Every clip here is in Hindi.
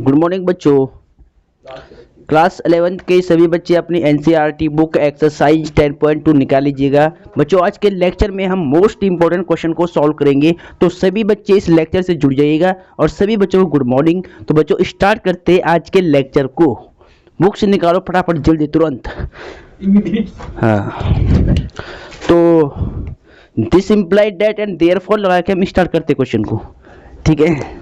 गुड मॉर्निंग बच्चों। क्लास 11th के सभी बच्चे अपनी एनसीईआरटी बुक एक्सरसाइज 10.2 निकाल लीजिएगा। बच्चों आज के लेक्चर में हम मोस्ट इंपॉर्टेंट क्वेश्चन को सॉल्व करेंगे, तो सभी बच्चे इस लेक्चर से जुड़ जाइएगा और सभी बच्चों को गुड मॉर्निंग। तो बच्चों स्टार्ट करते हैं आज के लेक्चर को। बुक से निकालो फटाफट, जल्दी तुरंत। हाँ, तो this implied that and therefore लगा के हम स्टार्ट करते क्वेश्चन को, ठीक है।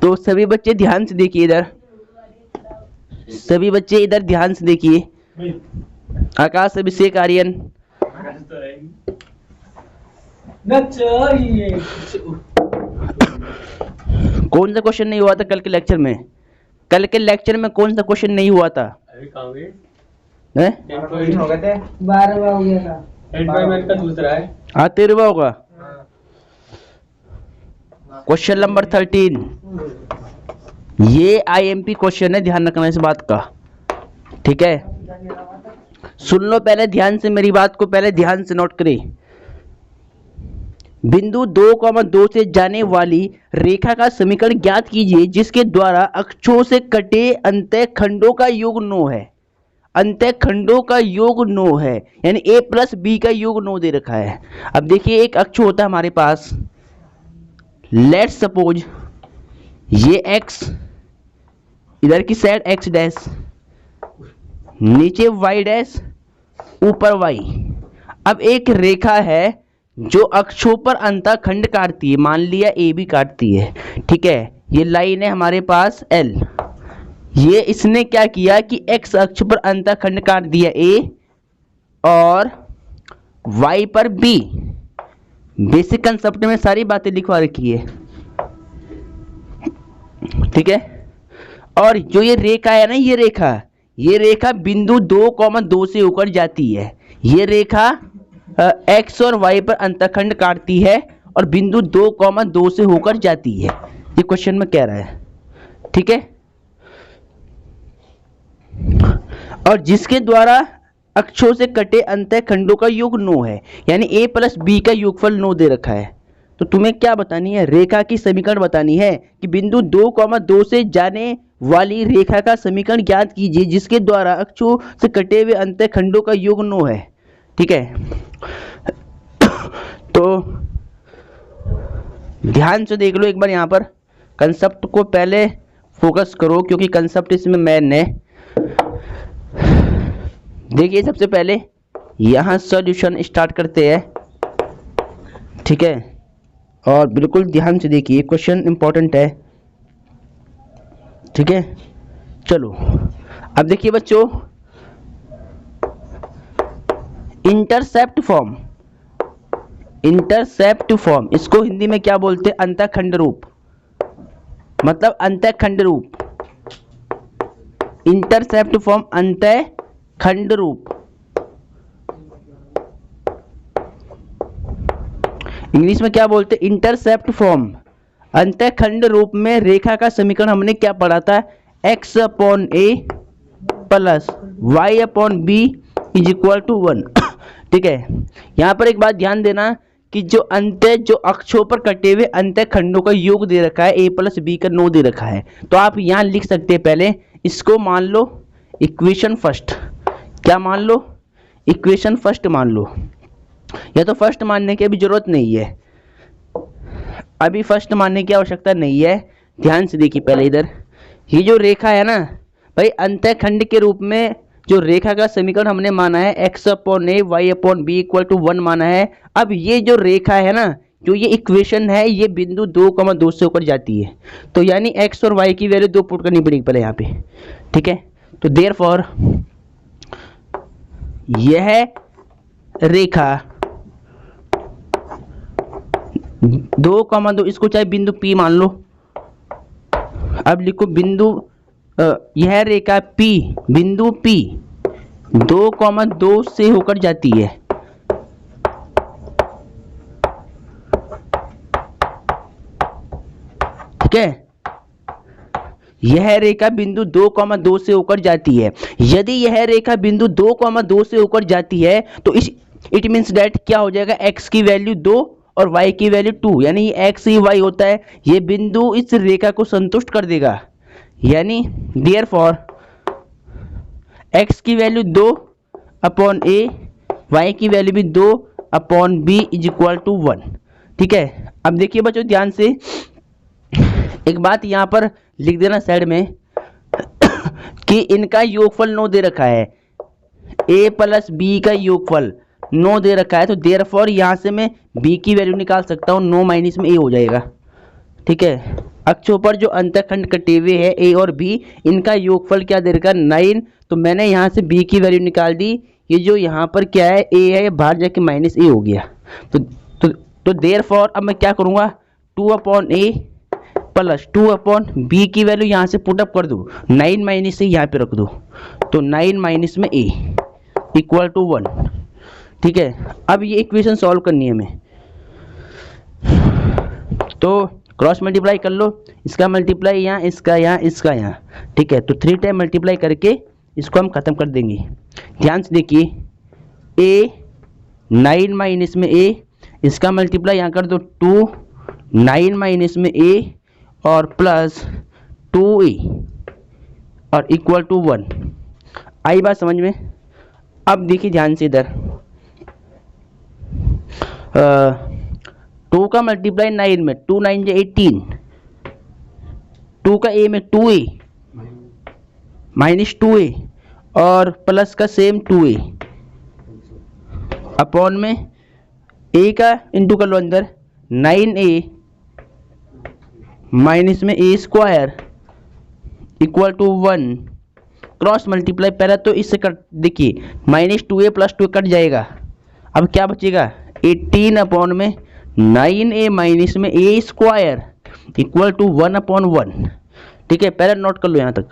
तो सभी बच्चे ध्यान से देखिए इधर, सभी बच्चे इधर ध्यान से देखिए। आकाश, अभिषेक, आर्यन, कौन सा क्वेश्चन नहीं हुआ था कल के लेक्चर में? कल के लेक्चर में कौन सा क्वेश्चन नहीं हुआ था? हैं? 12वां हो गया था। 10 का दूसरा है। हाँ, 13वां होगा। क्वेश्चन नंबर 13 ये आईएमपी क्वेश्चन है, ध्यान रखना इस बात का, ठीक है। सुन लो पहले ध्यान से, मेरी बात को पहले ध्यान से नोट करें। बिंदु 2,2 से जाने वाली रेखा का समीकरण ज्ञात कीजिए जिसके द्वारा अक्षों से कटे अंतःखंडों का योग 9 है। अंतःखंडों का योग 9 है, यानी a प्लस बी का योग 9 दे रखा है। अब देखिए एक अक्ष होता है हमारे पास, लेट्स सपोज ये x, इधर की साइड x डैश, नीचे y डैश, ऊपर y। अब एक रेखा है जो अक्षों पर अंतःखंड काटती है, मान लिया ए बी काटती है, ठीक है। ये लाइन है हमारे पास L। ये इसने क्या किया कि x अक्ष पर अंतःखंड काट दिया A और y पर B। बेसिक कंसेप्ट में सारी बातें लिखवा रखी है, ठीक है। और जो ये रेखा है ना, ये रेखा बिंदु 2,2 से होकर जाती है। ये रेखा x और y पर अंतःखंड काटती है और बिंदु 2,2 से होकर जाती है, ये क्वेश्चन में कह रहा है, ठीक है। और जिसके द्वारा अक्षों से कटे अंतःखंडों का योग 9 है, यानी a प्लस बी का योगफल 9 दे रखा है। तो तुम्हें क्या बतानी है? रेखा की समीकरण बतानी है कि बिंदु 2,2 से जाने वाली रेखा का समीकरण ज्ञात कीजिए जिसके द्वारा अक्षों से कटे हुए अंतःखंडों का योग 9 है, ठीक है। तो ध्यान से देख लो एक बार, यहाँ पर कंसेप्ट को पहले फोकस करो क्योंकि कंसेप्ट इसमें मेन है। देखिए सबसे पहले यहाँ सॉल्यूशन स्टार्ट करते हैं, ठीक है। और बिल्कुल ध्यान से देखिए, क्वेश्चन इंपॉर्टेंट है, ठीक है। चलो अब देखिए बच्चों, इंटरसेप्ट फॉर्म, इसको हिंदी में क्या बोलते हैं? अंतःखंड रूप, मतलब अंतःखंड रूप। इंटरसेप्ट फॉर्म अंतःखंड रूप, इंग्लिश में क्या बोलते हैं? Intercept form. अंतःखंड रूप में रेखा का समीकरण हमने क्या पढ़ा था? x upon a plus y upon b is equal to 1, ठीक है। यहाँ पर एक बात ध्यान देना कि जो अक्षों पर कटे हुए अंतःखंडों का योग दे रखा है, a प्लस बी का 9 दे रखा है। तो आप यहाँ लिख सकते हैं, पहले इसको मान लो इक्वेशन फर्स्ट। क्या मान लो? इक्वेशन फर्स्ट मान लो। या तो फर्स्ट मानने की अभी जरूरत नहीं है, अभी फर्स्ट मानने की आवश्यकता नहीं है। ध्यान से देखिए पहले इधर, ये जो रेखा है ना भाई, अंतःखंड के रूप में जो रेखा का समीकरण हमने माना है x upon a y upon b equal to 1 माना है। अब ये जो रेखा है ना, जो ये इक्वेशन है, ये बिंदु 2,2 से होकर जाती है, तो यानी x और y की वैल्यू 2 पुट करनी पड़ेगी पहले यहाँ पे, ठीक है। तो देयरफॉर यह रेखा 2,2, इसको चाहे बिंदु P मान लो। अब लिखो बिंदु, यह रेखा P, बिंदु P 2,2 से होकर जाती है, ठीक है। यह रेखा बिंदु 2,2 से होकर जाती है। यदि यह रेखा बिंदु 2,2 से होकर जाती है तो इट मीन्स डेट क्या हो जाएगा? x की वैल्यू 2 और y की वैल्यू 2, यानी ये x y होता है, ये बिंदु इस रेखा को संतुष्ट कर देगा। यानी देयरफॉर x की वैल्यू 2 अपॉन a, y की वैल्यू भी 2 upon b is equal to 1। ठीक है, अब देखिए बच्चों ध्यान से एक बात यहाँ पर लिख देना साइड में कि इनका योगफल 9 दे रखा है, a प्लस b का योगफल 9 दे रखा है, तो देयरफॉर यहाँ से मैं b की वैल्यू निकाल सकता हूँ, 9 माइनस में a हो जाएगा। ठीक है, अक्षों पर जो अंतःखंड कटे हुए हैं a और b, इनका योगफल क्या दे रखा है 9, तो मैंने यहाँ से b की वैल्यू निकाल दी। ये जो यहाँ पर क्या है a है, बाहर जाके माइनस a हो गया। तो देयरफॉर अब मैं क्या करूँगा 2 upon a plus 2 upon b की वैल्यू यहाँ से पुटअप कर दूँ, 9 माइनस से यहाँ पे रख दो, तो 9 माइनस में a इक्वल टू 1। ठीक है, अब ये इक्वेशन सॉल्व करनी है हमें, तो क्रॉस मल्टीप्लाई कर लो, इसका मल्टीप्लाई यहाँ, इसका यहाँ, इसका यहाँ। ठीक है, तो 3 टाइम मल्टीप्लाई करके इसको हम खत्म कर देंगे। ध्यान से देखिए a 9 माइनस में a, इसका मल्टीप्लाई यहाँ कर दो 2, 9 माइनस में a और प्लस 2a और इक्वल टू 1। आई बात समझ में? अब देखिए ध्यान से इधर 2 का मल्टीप्लाई 9 में, 2 9 जा 18, 2 का a में 2a माइनस 2a और प्लस का सेम 2a अपॉन में a का इंटू कर लो अंदर 9a माइनस में a square equal to 1। Cross multiply पहले तो इससे कट, देखिए माइनस 2a प्लस 2 कट जाएगा, अब क्या बचेगा 18 अपॉन में 9a माइनस में a square equal to 1 upon 1। ठीक है, पहले नोट कर लो यहाँ तक।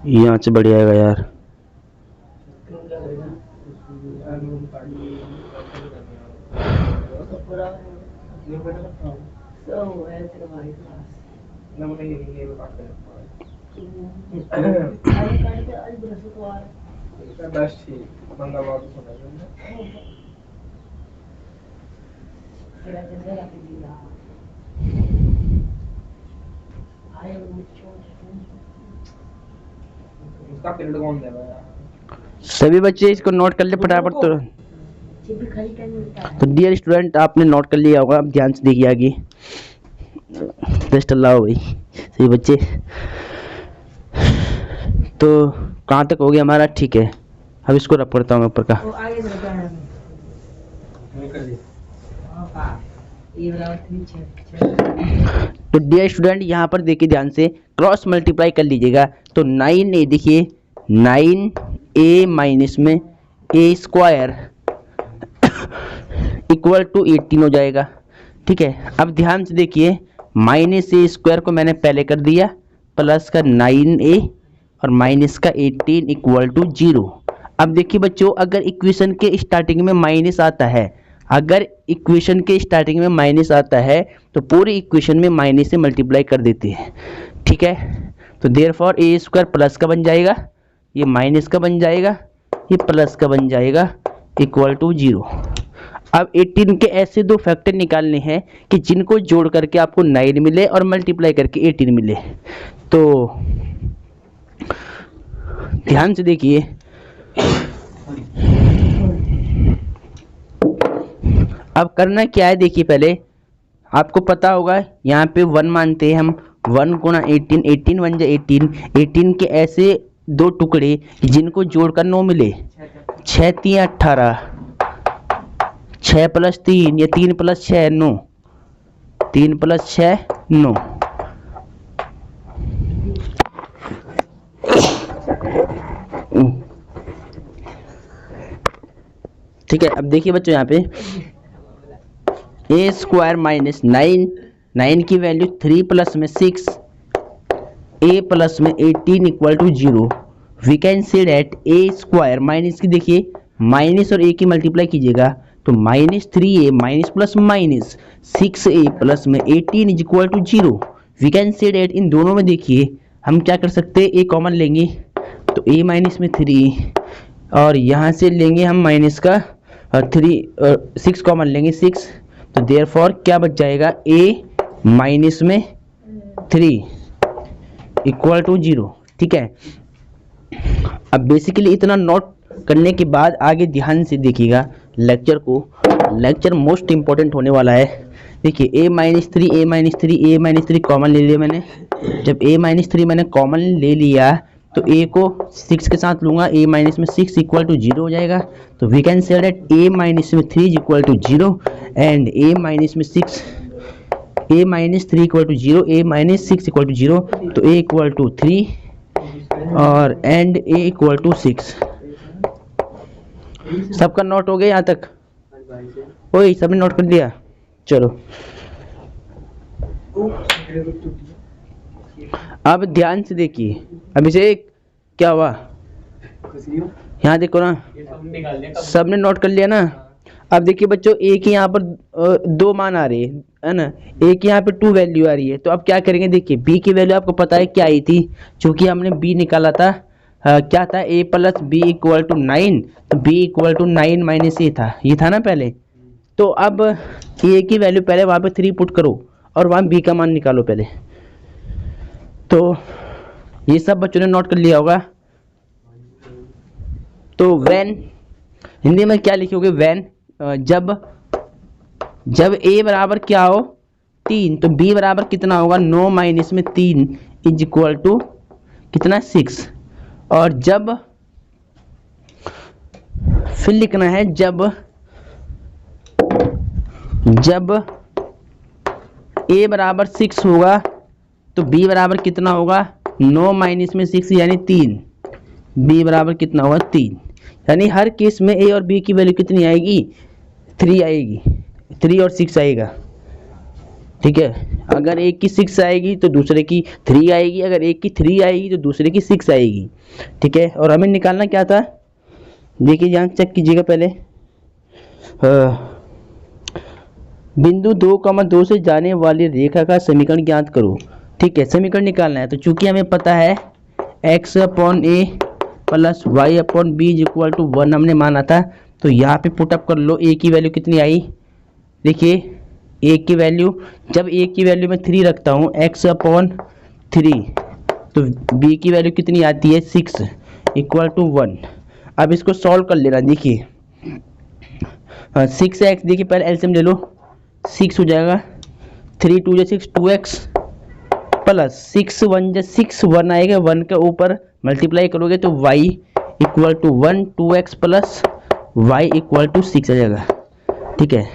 यहाँ से बढ़िया आएगा यार। सभी बच्चे इसको नोट कर ले फटाफट। तो डियर स्टूडेंट, आपने नोट कर लिया होगा, अब ध्यान से देखिए आगे। बेस्ट अल्लाह भाई सभी बच्चे। तो कहाँ तक हो गया हमारा? ठीक है, अब इसको रख पड़ता हूँ मैं ऊपर का। तो डियर स्टूडेंट यहाँ पर देखिए ध्यान से, क्रॉस मल्टीप्लाई कर लीजिएगा, तो 9a देखिए 9a माइनस में a स्क्वायर इक्वल टू 18 हो जाएगा। ठीक है, अब ध्यान से देखिए माइनस a स्क्वायर को मैंने पहले कर दिया, प्लस का 9a और माइनस का 18 इक्वल टू 0। अब देखिए बच्चों, अगर इक्वेशन के स्टार्टिंग में माइनस आता है, अगर इक्वेशन के स्टार्टिंग में माइनस आता है तो पूरी इक्वेशन में माइनस से मल्टीप्लाई कर देते हैं। ठीक है, तो देयरफॉर a स्क्वायर प्लस का बन जाएगा, ये माइनस का बन जाएगा, ये प्लस का बन जाएगा इक्वल टू 0। अब 18 के ऐसे दो फैक्टर निकालने हैं कि जिनको जोड़ करके आपको 9 मिले और मल्टीप्लाई करके 18 मिले। तो ध्यान से देखिए, अब करना क्या है देखिए, पहले आपको पता होगा यहाँ पे 1 मानते हैं हम, 1 गुणा 18, 18 1 जा 18, 18 के ऐसे दो टुकड़े जिनको जोड़कर 9 मिले, 6 3 18, 6 प्लस 3 या 3 प्लस 6 9, 3 प्लस 6 9। ठीक है, अब देखिए बच्चों यहाँ पे a स्क्वायर माइनस 9, 9 की वैल्यू 3 प्लस में 6, a प्लस में 18 equal to 0। We can say that a square minus की, देखिए माइनस और a की मल्टीप्लाई कीजिएगा तो -3a minus plus minus 6a plus में 18 is equal to 0। We can say that इन दोनों में देखिए हम क्या कर सकते हैं, a कॉमन लेंगे तो a माइनस में 3 और यहाँ से लेंगे हम माइनस का 6 कॉमन लेंगे 6, तो देयरफॉर क्या बच जाएगा, a माइनस में 3 इक्वल टू 0। ठीक है, अब बेसिकली इतना नोट करने के बाद आगे ध्यान से देखिएगा लेक्चर को। लेक्चर मोस्ट इंपॉर्टेंट होने वाला है। देखिए a माइनस 3 कॉमन ले लिया मैंने। जब a माइनस 3 मैंने कॉमन ले लिया तो a को 6 के साथ लूंगा, a माइनस में 6 इक्वल टू 0 हो जाएगा। तो we can say that a minus में 3 is equal to 0 and a minus में 6, a minus 3 equal to 0, a minus 6 equal to 0, तो a इक्वल टू 3 और एंड a इक्वल टू 6। सबका नोट हो गया यहाँ तक? ओए सबने नोट कर लिया? चलो अब ध्यान से देखिए। अब इसे क्या हुआ, यहाँ देखो ना, सबने नोट कर लिया ना। अब देखिए बच्चों, एक ही यहाँ पर 2 मान आ रहे हैं, है ना, एक यहाँ पे 2 वैल्यू आ रही है। तो अब क्या करेंगे, देखिए b की वैल्यू आपको पता है क्या आई थी, क्योंकि हमने b निकाला था, क्या था, a plus B equal to 9, तो b equal to 9 minus a था, ये था ना पहले। तो अब a की वैल्यू पहले वहाँ पे 3 पुट करो और वहाँ b का मान निकालो पहले। तो ये सब बच्चों ने नोट कर लिया होगा। तो व्हेन हिंदी में क्या लिखोगे, व्हेन जब a बराबर क्या हो 3, तो b बराबर कितना होगा, 9 माइनस में 3 इज इक्वल टू कितना, 6। और जब फिर लिखना है, जब a बराबर 6 होगा तो b बराबर कितना होगा, 9 माइनस में 6 यानी 3, b बराबर कितना होगा, 3। यानी हर केस में a और b की वैल्यू कितनी आएगी, 3 आएगी, 3 और 6 आएगा। ठीक है, अगर एक की 6 आएगी तो दूसरे की 3 आएगी, अगर एक की 3 आएगी तो दूसरे की 6 आएगी। ठीक है, और हमें निकालना क्या था, देखिए यहाँ चेक कीजिएगा पहले। बिंदु 2,2 से जाने वाली रेखा का समीकरण ज्ञात करो। ठीक है, समीकरण निकालना है। तो चूंकि हमें पता है x upon a plus Y upon B is equal to 1 हमने माना था, तो यहाँ पे पुटअप कर लो। a की वैल्यू कितनी आई, देखिए a की वैल्यू, जब a की वैल्यू में 3 रखता हूँ x अपॉन 3, तो b की वैल्यू कितनी आती है, 6 इक्वल टू 1। अब इसको सॉल्व कर लेना। देखिए 6x, देखिए पहले एलसीएम ले लो, 6 हो जाएगा, 3 2 जा 6, 2x प्लस 6 1 जा 6, 1 आएगा, 1 के ऊपर मल्टीप्लाई करोगे तो y equal to 1, 2x plus y equal to 6 आ जाएगा। ठीक है,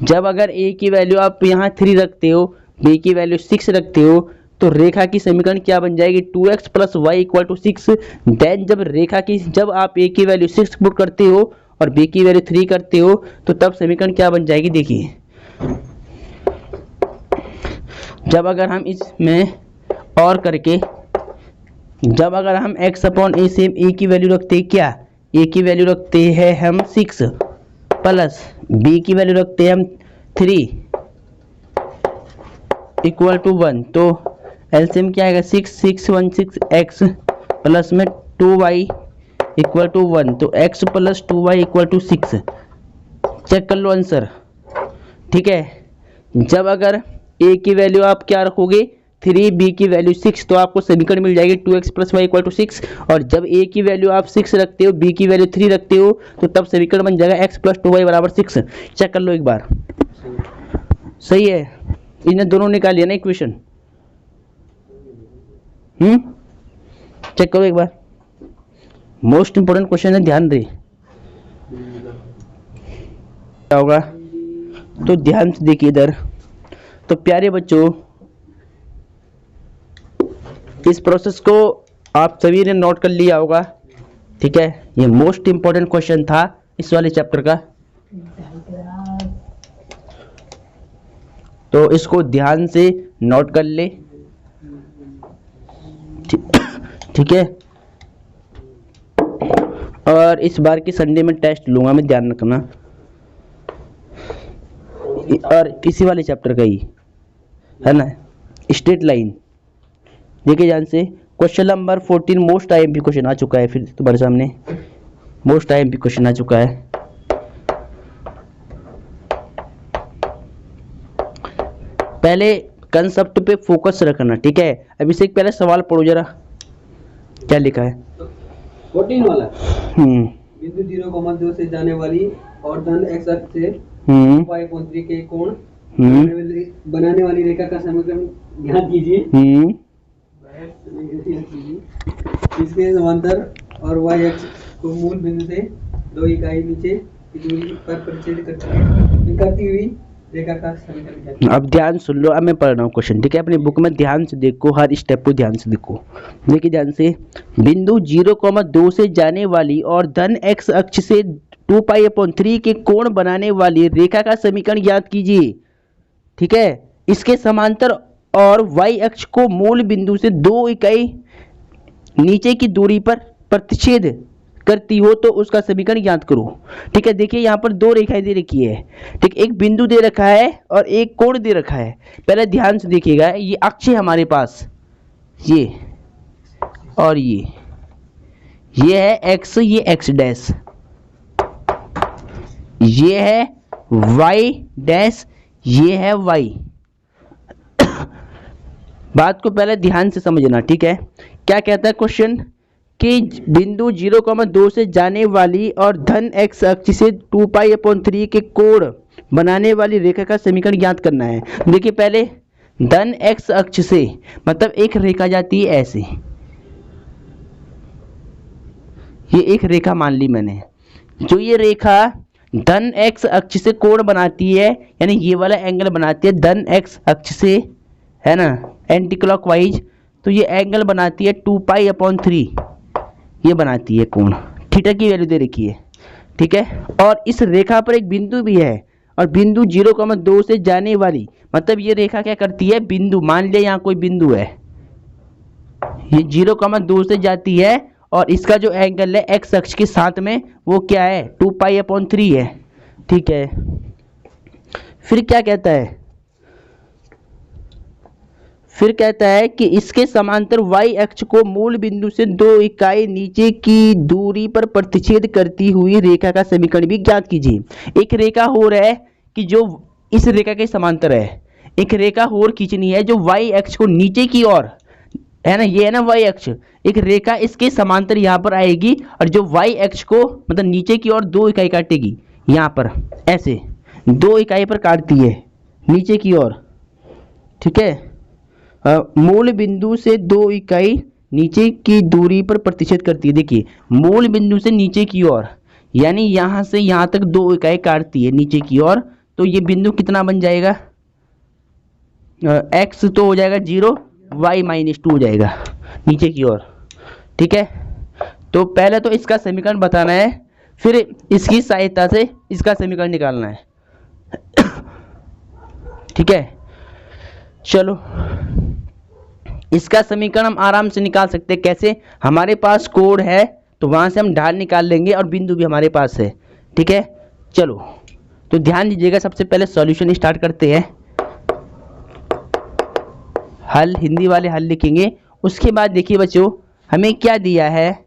जब अगर a की वैल्यू आप यहाँ 3 रखते हो, b की वैल्यू 6 रखते हो, तो रेखा की समीकरण क्या बन जाएगी, 2x plus Y equal to 6। Then जब आप a की वैल्यू 6 पुट करते हो और b की वैल्यू 3 करते हो, तो तब समीकरण क्या बन जाएगी, देखिए जब अगर हम इसमें और करके, जब अगर हम x अपॉन a से a की वैल्यू रखते हैं, क्या a की वैल्यू रखते हैं हम 6 प्लस b की वैल्यू रखते हैं हम 3 इक्वल टू 1, तो एलसीएम क्या आएगा, 6 6 1 6 x प्लस में 2y इक्वल टू 1, तो x plus 2y equal to 6। Check कर लो आंसर। ठीक है, जब अगर a की वैल्यू आप क्या रखोगे 3, b की वैल्यू 6, तो आपको समीकरण मिल जाएगी 2x plus Y equal to 6। और जब a की वैल्यू आप 6 रखते हो, b की वैल्यू 3 रखते हो, तो तब समीकरण बन जाएगा x प्लस 2y बराबर 6। चेक कर लो एक बार, सही है, इन्हें दोनों निकाल लिया ना इक्वेशन। चेक करो एक बार, मोस्ट इंपोर्टेंट क्वेश्चन है, ध्यान दे क्या होगा। तो ध्यान से देखिए इधर। तो प्यारे बच्चों, इस प्रोसेस को आप सभी ने नोट कर लिया होगा। ठीक है, ये मोस्ट इंपोर्टेंट क्वेश्चन था इस वाले चैप्टर का, तो इसको ध्यान से नोट कर ले। ठीक है, और इस बार की संडे में टेस्ट लूंगा मैं, ध्यान रखना। और इसी वाले चैप्टर का ही है ना, स्ट्रेट लाइन। देखिए ध्यान से, question number 14 most IMP question आ चुका है, फिर तुम्हारे सामने मोस्ट आईएमपी क्वेश्चन आ चुका है। पहले कंसेप्ट पे फोकस रखना, ठीक है। अब इसे पहले सवाल पढ़ो जरा, क्या लिखा है 14 वाला। बिंदु 0,2 से जाने वाली और धन x अक्ष से 2π/3 के कोण बनाने वाली रेखा का समीकरण ज्ञात कीजिए। इसके समांतर और y अक्ष को मूल बिंदु से 2 इकाई नीचे की दूरी पर परिच्छेद करती हुई रेखा का समीकरण ज्ञात कीजिए। अब ध्यान सुन लो, अब मैं पढ़ रहा हूँ क्वेश्चन, ठीक है। अपनी बुक में ध्यान से देखो, हर स्टेप को ध्यान से देखो। देखिए ध्यान से, बिंदु 0,2 से जाने वाली और धन x अक्ष से 2π/3 के कोण बनाने वाली रेखा का समीकरण ज्ञात कीजिए, ठीक है। इसके समांतर और y अक्ष को मूल बिंदु से 2 इकाई नीचे की दूरी पर प्रतिच्छेद करती हो तो उसका समीकरण ज्ञात करो, ठीक है। देखिए यहाँ पर 2 रेखाएं दे रखी है, ठीक। एक बिंदु दे रखा है और एक कोण दे रखा है। पहले ध्यान से देखिएगा, ये अक्ष है हमारे पास, ये और ये है x, ये x डैश, ये है y डैश, ये है y। बात को पहले ध्यान से समझना, ठीक है। क्या कहता है क्वेश्चन कि बिंदु 0,2 से जाने वाली और धन x अक्ष से 2π/3 के कोण बनाने वाली रेखा का समीकरण ज्ञात करना है। देखिए पहले धन x अक्ष से मतलब एक रेखा जाती है ऐसे, ये एक रेखा मान ली मैंने, जो ये रेखा धन x अक्ष से कोण बनाती है, यानी ये वाला एंगल बनाती है धन x अक्ष से, है ना, एंटी क्लॉकवाइज। तो ये एंगल बनाती है 2π/3, ये बनाती है कोण। थीटा की वैल्यू दे रखी है, ठीक है। और इस रेखा पर एक बिंदु भी है, और बिंदु 0,2 से जाने वाली मतलब ये रेखा क्या करती है, बिंदु मान लिया यहाँ कोई बिंदु है, ये 0,2 से जाती है और इसका जो एंगल है x अक्ष के साथ में वो क्या है 2π/3 है, ठीक है। फिर क्या कहता है, फिर कहता है कि इसके समांतर y अक्ष को मूल बिंदु से 2 इकाई नीचे की दूरी पर प्रतिच्छेद करती हुई रेखा का समीकरण भी ज्ञात कीजिए। एक रेखा हो रहा है कि जो इस रेखा के समांतर है, एक रेखा और खींचनी है जो y अक्ष को नीचे की ओर, है ना, ये है ना y अक्ष, एक रेखा इसके समांतर यहाँ पर आएगी और जो y अक्ष को मतलब नीचे की ओर 2 इकाई काटेगी, यहाँ पर ऐसे 2 इकाई पर काटती है नीचे की ओर, ठीक है। मूल बिंदु से 2 इकाई नीचे की दूरी पर प्रतिच्छेद करती है। देखिए मूल बिंदु से नीचे की ओर, यानी यहाँ से यहाँ तक 2 इकाई काटती है नीचे की ओर, तो ये बिंदु कितना बन जाएगा, x तो हो जाएगा 0, y-2 हो जाएगा नीचे की ओर, ठीक है। तो पहले तो इसका समीकरण बताना है, फिर इसकी सहायता से इसका समीकरण निकालना है, ठीक है। चलो इसका समीकरण हम आराम से निकाल सकते हैं। कैसे, हमारे पास कोण है तो वहां से हम ढाल निकाल लेंगे और बिंदु भी हमारे पास है, ठीक है। चलो तो ध्यान दीजिएगा, सबसे पहले सॉल्यूशन स्टार्ट करते हैं। हल, हिंदी वाले हल लिखेंगे। उसके बाद देखिए बच्चों, हमें क्या दिया है,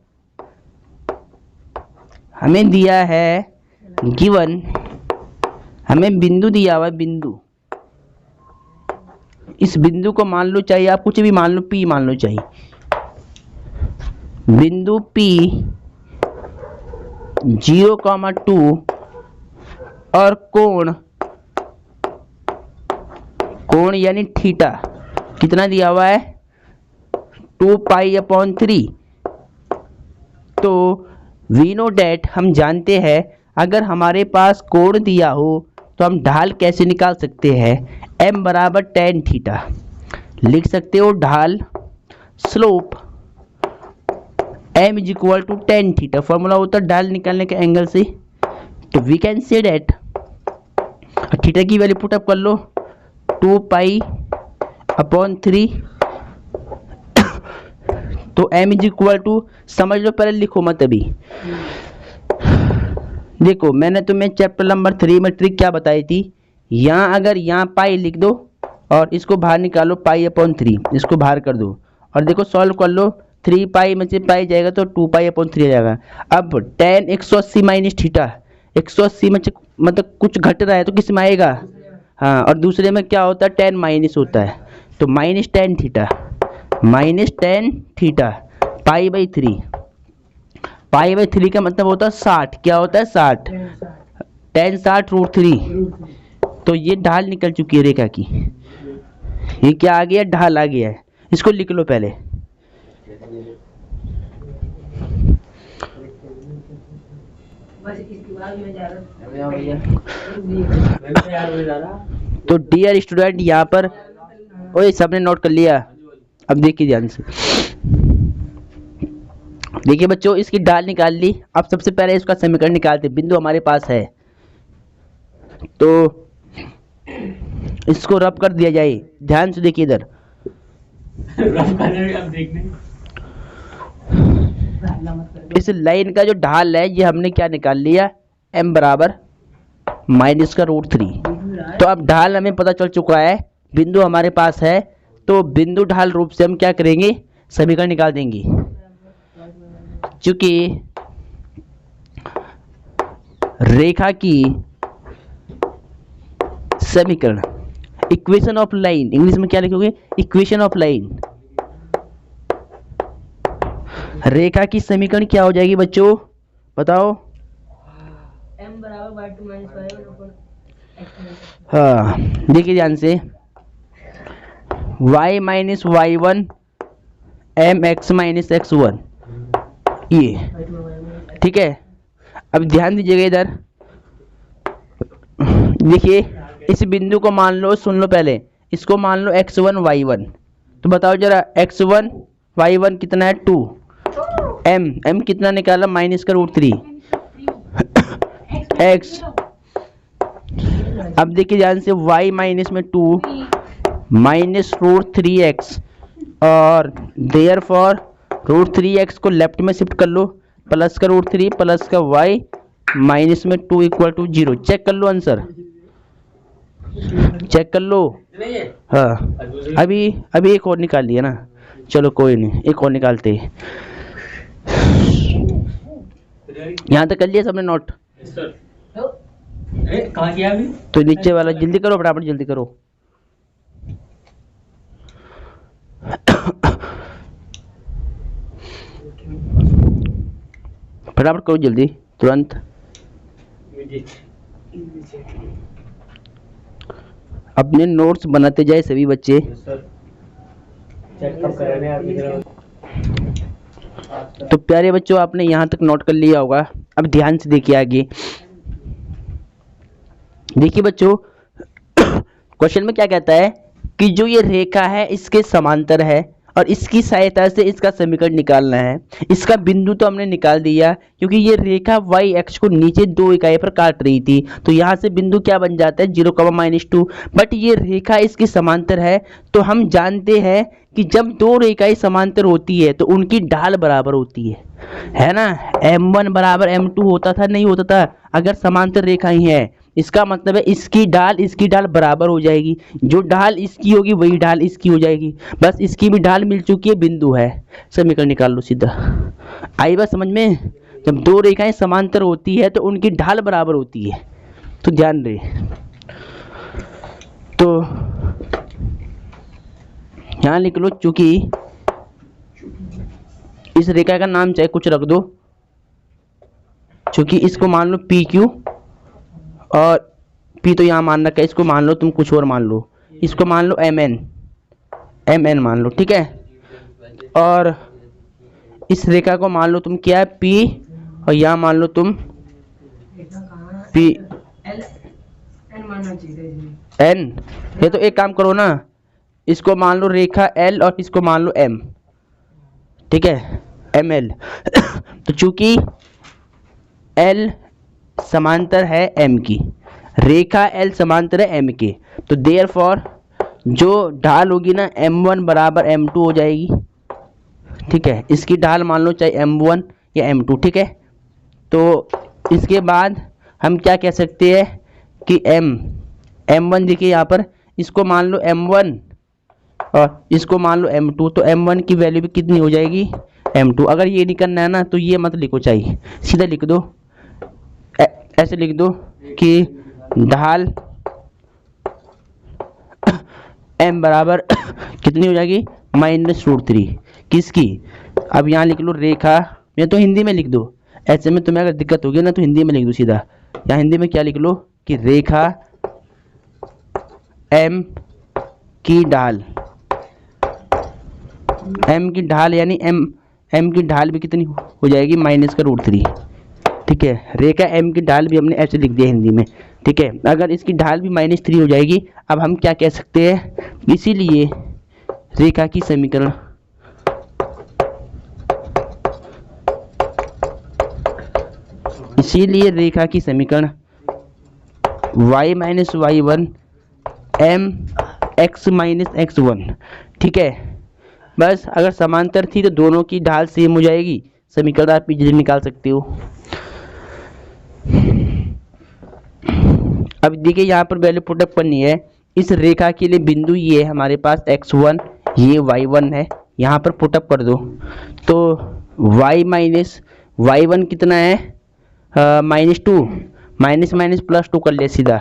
हमें दिया है गिवन, हमें बिंदु दिया हुआ है, बिंदु। इस बिंदु को मान लो, चाहिए आप कुछ भी मान लो, P मान लो चाहिए, बिंदु P 0,2 और कोण यानी थीटा कितना दिया हुआ है 2π/3। तो वी नो डैट, हम जानते हैं अगर हमारे पास कोण दिया हो तो हम ढाल कैसे निकाल सकते हैं, m बराबर tan थीटा लिख सकते हो। ढाल slope m = tan theta, formula होता है ढाल निकालने के एंगल से। तो we can say that, theta की वैल्यू पुट अप कर लो 2π/3। तो m = समझ लो, पहले लिखो मत अभी। देखो मैंने तुम्हें चैप्टर नंबर 3 में ट्रिक क्या बताई थी, यहाँ अगर यहाँ पाई लिख दो और इसको बाहर निकालो, पाई अपॉन 3, इसको बाहर कर दो और देखो सॉल्व कर लो, 3 पाई में से पाई जाएगा तो 2 पाई अपॉन 3 आ जाएगा। अब tan 180 माइनस थीटा, 180 में से मतलब कुछ घट रहा है तो किस में आएगा, हाँ, और दूसरे में क्या होता है, tan माइनस होता है, तो minus tan theta, minus tan theta pi by 3, pi by 3 का मतलब होता है 60, क्या होता है 60, tan 60 रूट 3। तो ये ढाल निकल चुकी है रेखा की, ये क्या आ गया, ढाल आ गया है। इसको लिख लो पहले, तो डियर स्टूडेंट यहाँ पर, ओए सबने नोट कर लिया, अब देखिए ध्यान से, देखिए बच्चों इसकी ढाल निकाल ली। अब सबसे पहले इसका समीकरण निकालते, बिंदु हमारे पास है तो इसको रब कर दिया जाए। ध्यान से देखिए इधर, इस लाइन का जो ढाल है ये हमने क्या निकाल लिया, m बराबर माइनस का रूट 3। तो अब ढाल हमें पता चल चुका है, बिंदु हमारे पास है, तो बिंदु ढाल रूप से हम क्या करेंगे, समीकरण निकाल देंगे। चूंकि रेखा की समीकरण, इक्वेशन ऑफ लाइन, इंग्लिश में क्या लिखोगे, इक्वेशन ऑफ लाइन, रेखा की समीकरण क्या हो जाएगी बच्चों, बताओ, m बराबर 2 - 5 हाँ देखिए ध्यान से, y minus y1 m x minus x1, ये ठीक है। अब ध्यान दीजिएगा इधर, देखिए इस बिंदु को मान लो, सुन लो पहले, इसको मान लो x1 y1, तो बताओ जरा x1 y1 कितना है, 2, m कितना निकाला, माइनस का रूट 3 x। अब देखिए ध्यान से, y माइनस में 2 माइनस रूट 3x, और देयर फॉर रूट 3x को लेफ्ट में शिफ्ट कर लो, प्लस का रूट 3 प्लस का y माइनस में 2 इक्वल टू 0। चेक कर लो आंसर, चेक कर लो, हाँ अभी एक और निकाल लिया ना, चलो कोई नहीं, एक और निकालते हैं। यहाँ तक कर लिया सबने नोट, कहाँ किया अभी? तो नीचे वाला जल्दी करो, फटाफट जल्दी करो। फटाफट करो जल्दी, तुरंत। अपने नोट्स बनाते जाए सभी बच्चे। तो प्यारे बच्चों आपने यहाँ तक नोट कर लिया होगा, अब ध्यान से देखिए आगे। देखिए बच्चों क्वेश्चन में क्या कहता है कि जो ये रेखा है इसके समांतर है और इसकी सहायता से इसका समीकरण निकालना है। इसका बिंदु तो हमने निकाल दिया, क्योंकि ये रेखा y अक्ष को नीचे 2 इकाई पर काट रही थी, तो यहाँ से बिंदु क्या बन जाता है, 0,-2। बट ये रेखा इसकी समांतर है, तो हम जानते हैं कि जब 2 रेखाएं समांतर होती है तो उनकी ढाल बराबर होती है ना। m1 बराबर m2 होता था, नहीं होता था, अगर समांतर रेखाएं हैं, इसका मतलब है इसकी ढाल बराबर हो जाएगी, जो ढाल इसकी होगी वही ढाल इसकी हो जाएगी। बस इसकी भी ढाल मिल चुकी है, बिंदु है, समीकरण निकाल लो सीधा। आई बात समझ में, जब 2 रेखाएं समांतर होती है तो उनकी ढाल बराबर होती है, तो ध्यान रहे। तो यहाँ लिख लो, चूंकि इस रेखा का नाम चाहे कुछ रख दो, चूंकि इसको मान लो पी क्यू, और P तो यहाँ मान रखा है, इसको मान लो तुम कुछ और मान लो, इसको मान लो MN मान लो, ठीक है। और इस रेखा को मान लो तुम क्या है, P, और यहाँ मान लो तुम P N। ये तो एक काम करो ना, इसको मान लो रेखा L और इसको मान लो M, ठीक है, ML। तो चूंकि L समांतर है M की, रेखा L समांतर है M के, तो देयरफॉर जो ढाल होगी ना M1 बराबर M2 हो जाएगी, ठीक है। इसकी ढाल मान लो चाहे M1 या M2, ठीक है। तो इसके बाद हम क्या कह सकते हैं कि m1 देखिए यहाँ पर, इसको मान लो m1 और इसको मान लो m2, तो m1 की वैल्यू भी कितनी हो जाएगी m2। अगर ये नहीं करना है ना तो ये मत लिखो, चाहिए सीधा लिख दो, ऐसे लिख दो कि ढाल m बराबर कितनी हो जाएगी -√3 किसकी। अब यहाँ लिख लो रेखा, या तो हिंदी में लिख दो, ऐसे में तुम्हें अगर दिक्कत होगी ना तो हिंदी में लिख दो सीधा। यहाँ हिंदी में क्या लिख लो कि रेखा m की ढाल, m की ढाल यानी m की ढाल भी कितनी हो जाएगी -√3। ठीक है, रेखा m की ढाल भी हमने ऐसे लिख दिया हिंदी में। ठीक है, अगर इसकी ढाल भी -3 हो जाएगी, अब हम क्या कह सकते हैं, इसीलिए रेखा की समीकरण y - y1 m x - x1। ठीक है, बस अगर समांतर थी तो दोनों की ढाल सेम हो जाएगी, समीकरण आप इजीली निकाल सकते हो। अब देखिए यहाँ पर वैल्यू पुटअप करनी है। इस रेखा के लिए बिंदु ये है हमारे पास x1, ये y1 है, यहाँ पर पुटअप कर दो तो y - y1 कितना है -2, माइनस माइनस +2 कर ले सीधा,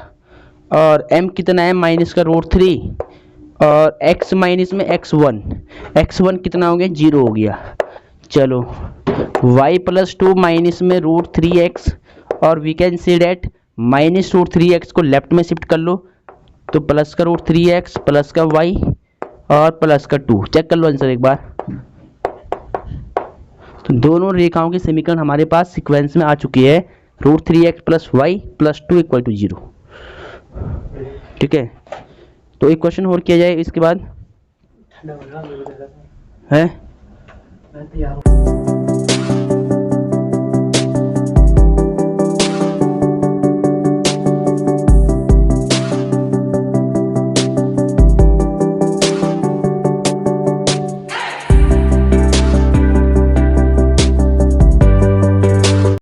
और m कितना है -√3, और x माइनस में x1 कितना हो गया 0 हो गया। चलो y + 2 माइनस में √3x, और we can say date -√3x को लेफ्ट में शिफ्ट कर लो तो प्लस का √3x प्लस का y और प्लस का 2। चेक कर लो आंसर एक बार। तो दोनों रेखाओं के समीकरण हमारे पास सीक्वेंस में आ चुकी है, √3x + y + 2 = 0। ठीक है, तो एक क्वेश्चन और किया जाए इसके बाद है।